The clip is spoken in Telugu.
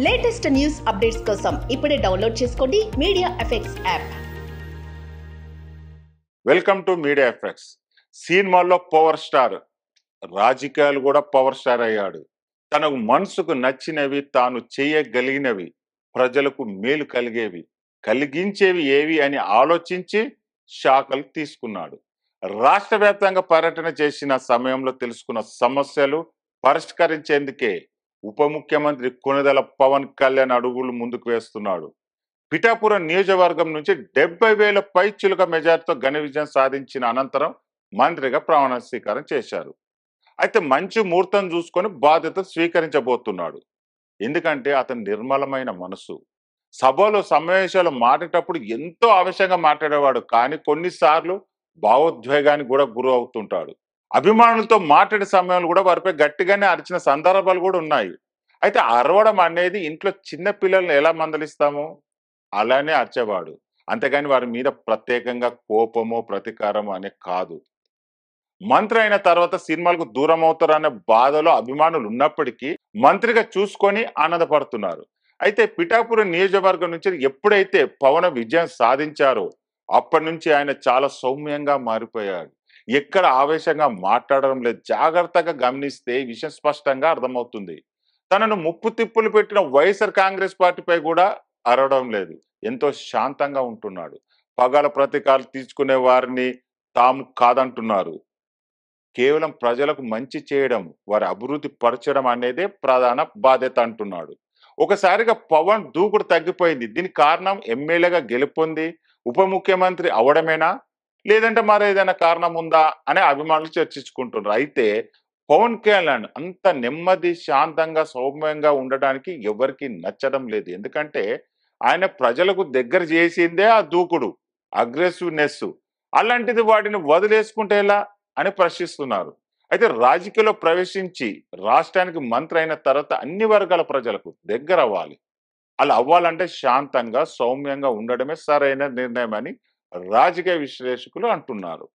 లేటెస్ట్ న్యూస్ అప్డేట్స్ కోసం ఇప్పుడే డౌన్లోడ్ చేసుకోండి media effects app. Welcome to media effects. సినిమాల్లో పవర్ స్టార్, రాజకీయాలు కూడా పవర్ స్టార్ అయ్యాడు. తనకు మనసుకు నచ్చినవి, తాను చేయగలిగినవి, ప్రజలకు మేలు కలిగించేవి ఏవి అని ఆలోచించి శాఖలు తీసుకున్నాడు. రాష్ట్ర వ్యాప్తంగా పర్యటన చేసిన సమయంలో తెలుసుకున్న సమస్యలు పరిష్కరించేందుకే ఉప ముఖ్యమంత్రి కొణిదెల పవన్ కళ్యాణ్ అడుగులు ముందుకు వేస్తున్నాడు. పిఠాపురం నియోజకవర్గం నుంచి 70,000 పైచిలుక మెజార్టీతో ఘన విజయం సాధించిన అనంతరం మంత్రిగా ప్రమాణ స్వీకారం చేశారు. అయితే మంచి ముహూర్తం చూసుకొని బాధ్యత స్వీకరించబోతున్నాడు. ఎందుకంటే అతని నిర్మలమైన మనసు. సభలో సమావేశాలు మాట్లాడేటప్పుడు ఎంతో ఆవేశంగా మాట్లాడేవాడు, కానీ కొన్నిసార్లు భావోద్వేగానికి కూడా గురి అవుతుంటాడు. అభిమానులతో మాట్లాడే సమయంలో కూడా వారిపై గట్టిగానే అరిచిన సందర్భాలు కూడా ఉన్నాయి. అయితే అరవడం అనేది ఇంట్లో చిన్న పిల్లల్ని ఎలా మందలిస్తామో అలానే అరిచేవాడు. అంతేగాని వారి మీద ప్రత్యేకంగా కోపమో ప్రతీకారమో అనే కాదు. మంత్రి అయిన తర్వాత సినిమాలకు దూరం అవుతారనే బాధలో అభిమానులు ఉన్నప్పటికీ మంత్రిగా చూసుకొని ఆనందపడుతున్నారు. అయితే పిఠాపురం నియోజకవర్గం నుంచి ఎప్పుడైతే పవన్ విజయం సాధించారో అప్పటి నుంచి ఆయన చాలా సౌమ్యంగా మారిపోయాడు. ఎక్కడ ఆవేశంగా మాట్లాడడం లేదు. జాగ్రత్తగా గమనిస్తే ఈ విషయం స్పష్టంగా అర్థమవుతుంది. తనను ముప్పు తిప్పులు పెట్టిన వైఎస్ఆర్ కాంగ్రెస్ పార్టీపై కూడా అరవడం లేదు. ఎంతో శాంతంగా ఉంటున్నాడు. పగల ప్రతీకారాలు తీసుకునే వారిని తాము కాదంటున్నారు. కేవలం ప్రజలకు మంచి చేయడం, వారి అభివృద్ధి పరచడం అనేదే ప్రధాన బాధ్యత అంటున్నాడు. ఒకసారిగా పవన్ దూకుడు తగ్గిపోయింది. దీనికి కారణం ఎమ్మెల్యేగా గెలుపొంది ఉప ముఖ్యమంత్రి అవడమేనా, లేదంటే మరేదైనా కారణం ఉందా అని అభిమానులు చర్చించుకుంటున్నారు. అయితే పవన్ కళ్యాణ్ అంత నెమ్మది, శాంతంగా, సౌమ్యంగా ఉండడానికి ఎవరికి నచ్చడం లేదు. ఎందుకంటే ఆయన ప్రజలకు దగ్గర చేసిందే ఆ దూకుడు, అగ్రెసివ్నెస్. అలాంటిది వాటిని వదిలేసుకుంటే ఎలా అని ప్రశ్నిస్తున్నారు. అయితే రాజకీయాల్లో ప్రవేశించి రాష్ట్రానికి మంత్రి అయిన తర్వాత అన్ని వర్గాల ప్రజలకు దగ్గర అవ్వాలి. అలా అవ్వాలంటే శాంతంగా, సౌమ్యంగా ఉండడమే సరైన నిర్ణయం అని రాజకీయ విశ్లేషకులు అంటున్నారు.